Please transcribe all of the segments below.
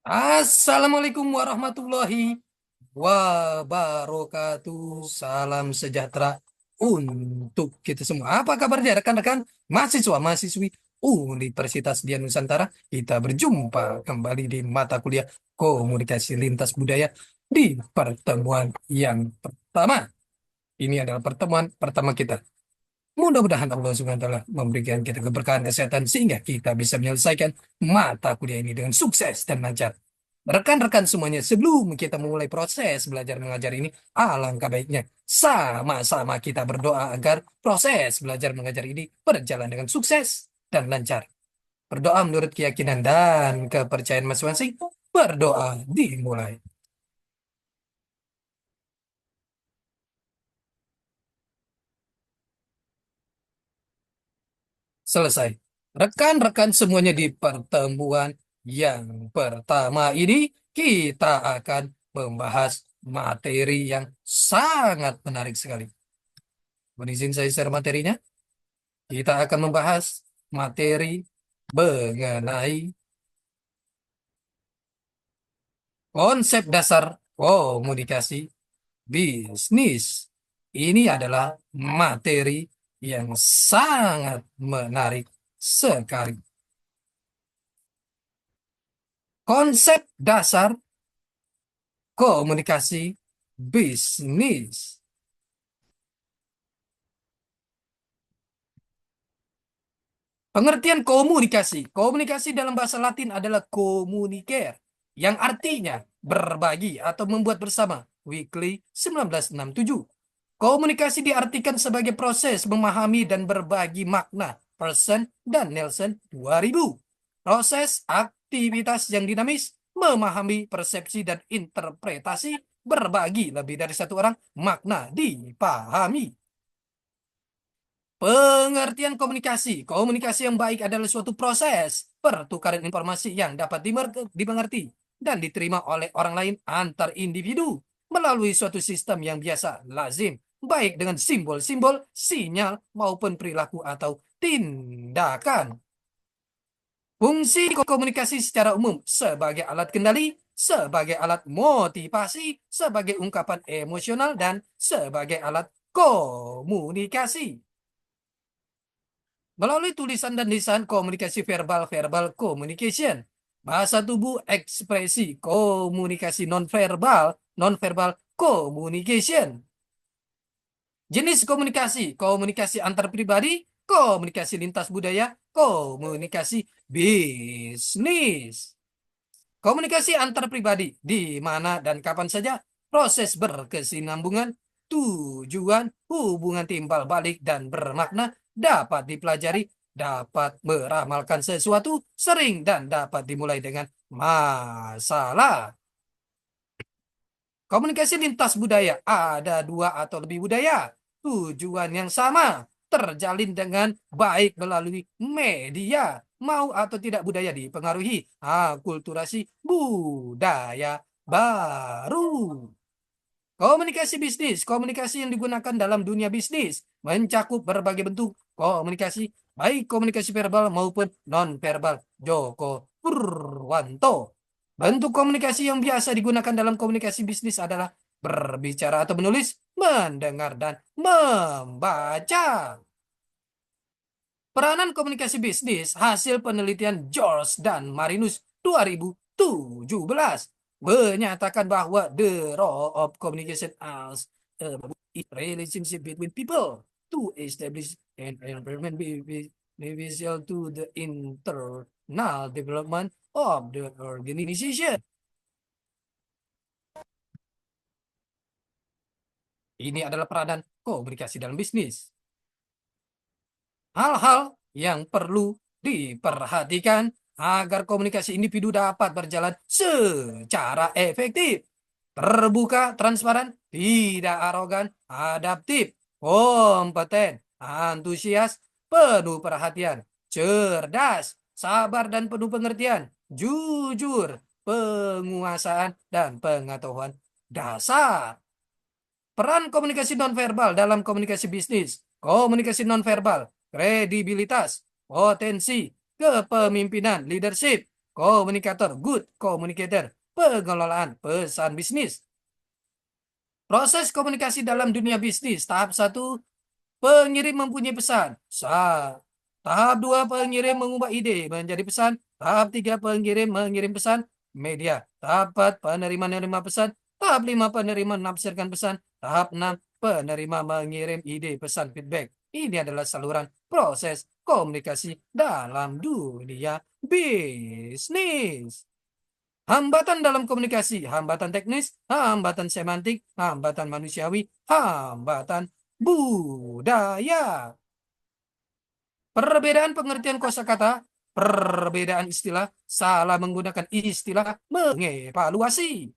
Assalamualaikum warahmatullahi wabarakatuh. Salam sejahtera untuk kita semua. Apa kabarnya rekan-rekan mahasiswa-mahasiswi Universitas Dian Nusantara? Kita berjumpa kembali di mata kuliah Komunikasi Lintas Budaya di pertemuan yang pertama. Ini adalah pertemuan pertama kita. Mudah-mudahan Allah SWT memberikan kita keberkahan kesehatan sehingga kita bisa menyelesaikan mata kuliah ini dengan sukses dan lancar. Rekan-rekan semuanya, sebelum kita memulai proses belajar mengajar ini, alangkah baiknya sama-sama kita berdoa agar proses belajar mengajar ini berjalan dengan sukses dan lancar. Berdoa menurut keyakinan dan kepercayaan masing-masing. Berdoa dimulai. Selesai. Rekan-rekan semuanya di pertemuan yang pertama ini kita akan membahas materi yang sangat menarik sekali. Mohon izin saya share materinya. Kita akan membahas materi mengenai konsep dasar komunikasi bisnis. Ini adalah materi yang sangat menarik sekali. Konsep dasar komunikasi bisnis. Pengertian komunikasi. Komunikasi dalam bahasa Latin adalah communicare, yang artinya berbagi atau membuat bersama. Weekly 1967. Komunikasi diartikan sebagai proses memahami dan berbagi makna. Person dan Nelson 2000. Proses aktivitas yang dinamis, memahami persepsi dan interpretasi, berbagi lebih dari satu orang, makna dipahami. Pengertian komunikasi. Komunikasi yang baik adalah suatu proses pertukaran informasi yang dapat dimengerti dan diterima oleh orang lain antar individu melalui suatu sistem yang biasa lazim, baik dengan simbol-simbol, sinyal, maupun perilaku atau tindakan. Fungsi komunikasi secara umum sebagai alat kendali, sebagai alat motivasi, sebagai ungkapan emosional, dan sebagai alat komunikasi. Melalui tulisan dan lisan, komunikasi verbal, verbal communication. Bahasa tubuh, ekspresi, komunikasi nonverbal, nonverbal communication. Jenis komunikasi, komunikasi antar pribadi, komunikasi lintas budaya, komunikasi bisnis. Komunikasi antar pribadi, di mana dan kapan saja proses berkesinambungan, tujuan, hubungan timbal balik dan bermakna dapat dipelajari, dapat meramalkan sesuatu, sering dan dapat dimulai dengan masalah. Komunikasi lintas budaya, ada dua atau lebih budaya, tujuan yang sama, terjalin dengan baik melalui media, mau atau tidak budaya dipengaruhi akulturasi budaya baru. Komunikasi bisnis, komunikasi yang digunakan dalam dunia bisnis, mencakup berbagai bentuk komunikasi, baik komunikasi verbal maupun non-verbal. Joko Purwanto. Bentuk komunikasi yang biasa digunakan dalam komunikasi bisnis adalah berbicara atau menulis, mendengar, dan membaca. Peranan komunikasi bisnis hasil penelitian George dan Marinus 2017 menyatakan bahwa the role of communication as a relationship between people to establish an environment beneficial to the internal development of the organization. Ini adalah peranan komunikasi dalam bisnis. Hal-hal yang perlu diperhatikan agar komunikasi individu dapat berjalan secara efektif, terbuka, transparan, tidak arogan, adaptif, kompeten, antusias, penuh perhatian, cerdas, sabar dan penuh pengertian, jujur, penguasaan, dan pengetahuan dasar. Peran komunikasi nonverbal dalam komunikasi bisnis. Komunikasi nonverbal, kredibilitas, potensi, kepemimpinan, leadership, komunikator, good communicator, pengelolaan pesan bisnis. Proses komunikasi dalam dunia bisnis. Tahap satu, pengirim mempunyai pesan. Tahap 2, pengirim mengubah ide menjadi pesan. Tahap 3, pengirim mengirim pesan. Media. Tahap 4, penerima menerima pesan. Tahap 5, penerima menafsirkan pesan. Tahap 6, penerima mengirim ide pesan feedback. Ini adalah saluran proses komunikasi dalam dunia bisnis. Hambatan dalam komunikasi, hambatan teknis, hambatan semantik, hambatan manusiawi, hambatan budaya. Perbedaan pengertian kosakata, perbedaan istilah, salah menggunakan istilah, mengevaluasi.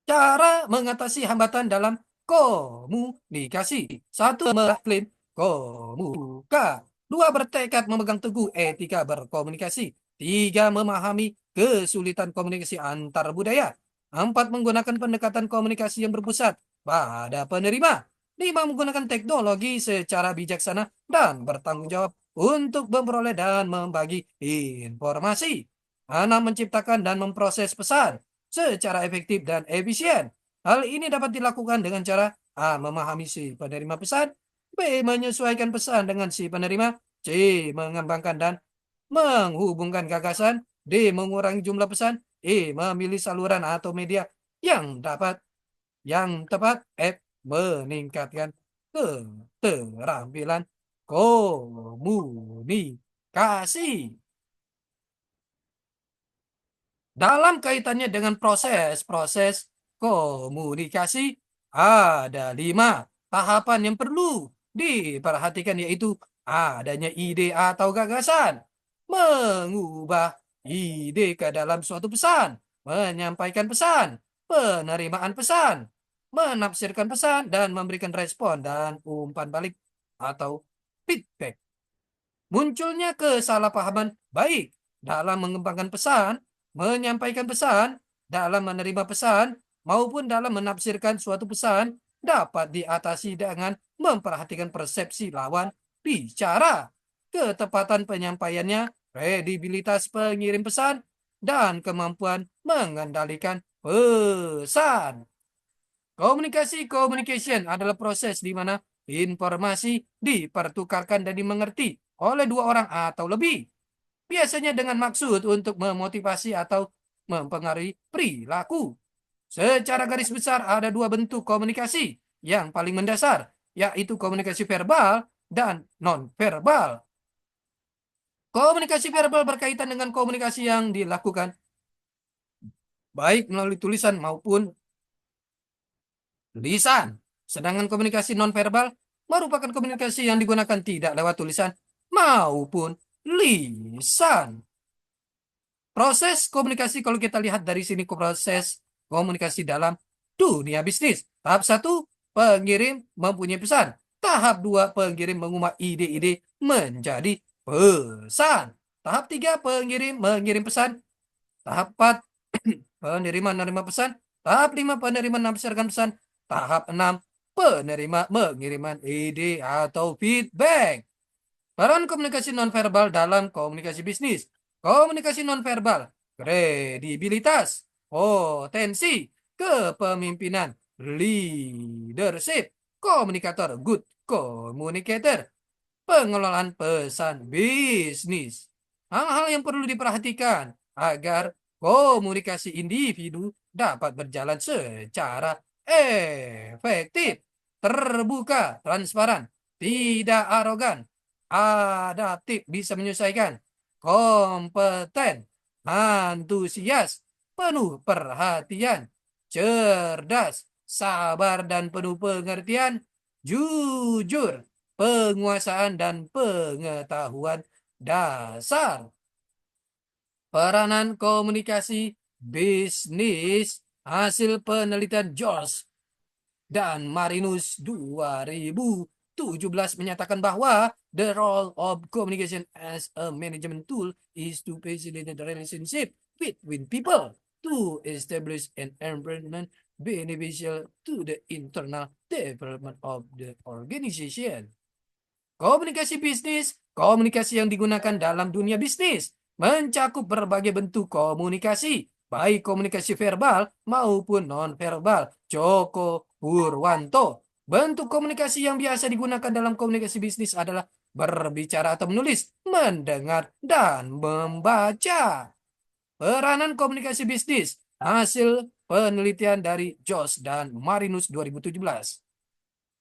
Cara mengatasi hambatan dalam komunikasi. Satu, mengklaim komunika. Dua, bertekad memegang teguh etika berkomunikasi. Tiga, memahami kesulitan komunikasi antar budaya. Empat, menggunakan pendekatan komunikasi yang berpusat pada penerima. Lima, menggunakan teknologi secara bijaksana dan bertanggung jawab untuk memperoleh dan membagi informasi. Enam, menciptakan dan memproses pesan secara efektif dan efisien. Hal ini dapat dilakukan dengan cara A. Memahami si penerima pesan, B. Menyesuaikan pesan dengan si penerima, C. Mengembangkan dan menghubungkan gagasan, D. Mengurangi jumlah pesan, E. Memilih saluran atau media yang tepat, F. Meningkatkan keterampilan komunikasi. Dalam kaitannya dengan proses komunikasi, ada 5 tahapan yang perlu diperhatikan, yaitu adanya ide atau gagasan, mengubah ide ke dalam suatu pesan, menyampaikan pesan, penerimaan pesan, menafsirkan pesan, dan memberikan respon dan umpan balik atau feedback. Munculnya kesalahpahaman baik dalam mengembangkan pesan, menyampaikan pesan, dalam menerima pesan, maupun dalam menafsirkan suatu pesan dapat diatasi dengan memperhatikan persepsi lawan bicara, ketepatan penyampaiannya, kredibilitas pengirim pesan, dan kemampuan mengendalikan pesan. Communication adalah proses di mana informasi dipertukarkan dan dimengerti oleh dua orang atau lebih. Biasanya dengan maksud untuk memotivasi atau mempengaruhi perilaku. Secara garis besar ada dua bentuk komunikasi yang paling mendasar, yaitu komunikasi verbal dan non-verbal. Komunikasi verbal berkaitan dengan komunikasi yang dilakukan baik melalui tulisan maupun lisan. Sedangkan komunikasi nonverbal merupakan komunikasi yang digunakan tidak lewat tulisan maupun lisan. Proses komunikasi, kalau kita lihat dari sini, proses komunikasi dalam dunia bisnis. Tahap satu, pengirim mempunyai pesan. Tahap dua, pengirim mengubah ide-ide menjadi pesan. Tahap tiga, pengirim mengirim pesan. Tahap empat, penerima menerima pesan. Tahap 5, penerima menafsirkan pesan. Tahap 6, penerima mengiriman ide atau feedback. Peran komunikasi nonverbal dalam komunikasi bisnis. Komunikasi nonverbal, kredibilitas, potensi, kepemimpinan, leadership, komunikator, good communicator, pengelolaan pesan bisnis. Hal-hal yang perlu diperhatikan agar komunikasi individu dapat berjalan secara efektif, terbuka, transparan, tidak arogan, adaptif, bisa menyesuaikan, kompeten, antusias, penuh perhatian, cerdas, sabar dan penuh pengertian, jujur, penguasaan dan pengetahuan dasar. Peranan komunikasi bisnis hasil penelitian George dan Marinus 2017 menyatakan bahwa the role of communication as a management tool is to facilitate the relationship between people to establish an environment beneficial to the internal development of the organization. Komunikasi bisnis, komunikasi yang digunakan dalam dunia bisnis, mencakup berbagai bentuk komunikasi, baik komunikasi verbal maupun non-verbal. Joko Purwanto. Bentuk komunikasi yang biasa digunakan dalam komunikasi bisnis adalah berbicara atau menulis, mendengar, dan membaca. Peranan komunikasi bisnis, hasil penelitian dari Joss dan Marinus 2017.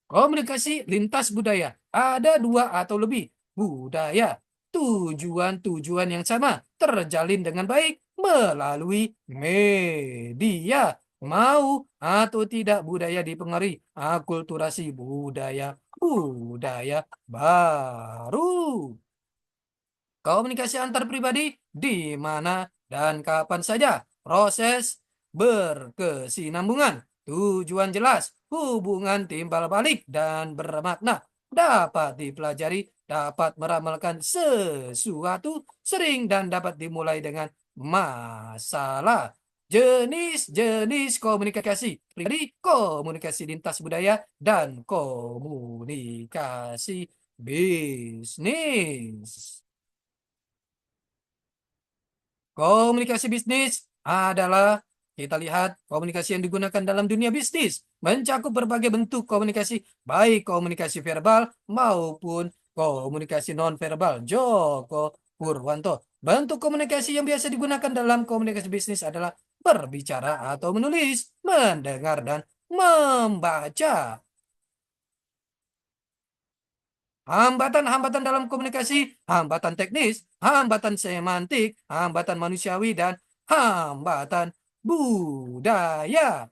Komunikasi lintas budaya. Ada dua atau lebih budaya. Tujuan-tujuan yang sama terjalin dengan baik melalui media. Mau atau tidak budaya dipengaruhi akulturasi budaya baru. Komunikasi antar pribadi di mana dan kapan saja. Proses berkesinambungan. Tujuan jelas, hubungan timbal balik dan bermakna. Dapat dipelajari, dapat meramalkan sesuatu, sering dan dapat dimulai dengan masalah. Jenis-jenis komunikasi pribadi, komunikasi lintas budaya, dan komunikasi bisnis. Komunikasi bisnis adalah kita lihat komunikasi yang digunakan dalam dunia bisnis mencakup berbagai bentuk komunikasi, baik komunikasi verbal maupun komunikasi non-verbal. Joko Purwanto. Bentuk komunikasi yang biasa digunakan dalam komunikasi bisnis adalah berbicara atau menulis, mendengar dan membaca. Hambatan-hambatan dalam komunikasi, hambatan teknis, hambatan semantik, hambatan manusiawi, dan hambatan budaya.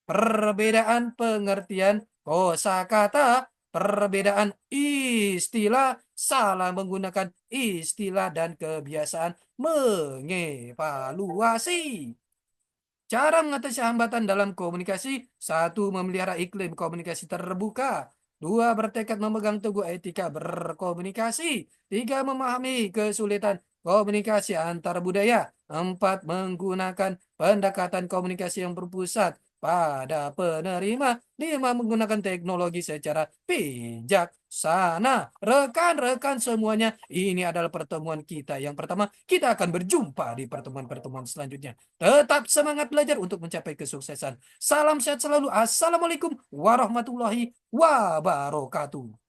Perbedaan pengertian kosakata, perbedaan istilah, salah menggunakan istilah, dan kebiasaan mengevaluasi. Cara mengatasi hambatan dalam komunikasi. Satu, memelihara iklim komunikasi terbuka. Dua, bertekad memegang teguh etika berkomunikasi. Tiga, memahami kesulitan komunikasi antar budaya. Empat, menggunakan pendekatan komunikasi yang berpusat pada penerima. Lima, menggunakan teknologi secara bijaksana. Rekan-rekan semuanya, ini adalah pertemuan kita yang pertama. Kita akan berjumpa di pertemuan-pertemuan selanjutnya. Tetap semangat belajar untuk mencapai kesuksesan. Salam sehat selalu. Assalamualaikum warahmatullahi wabarakatuh.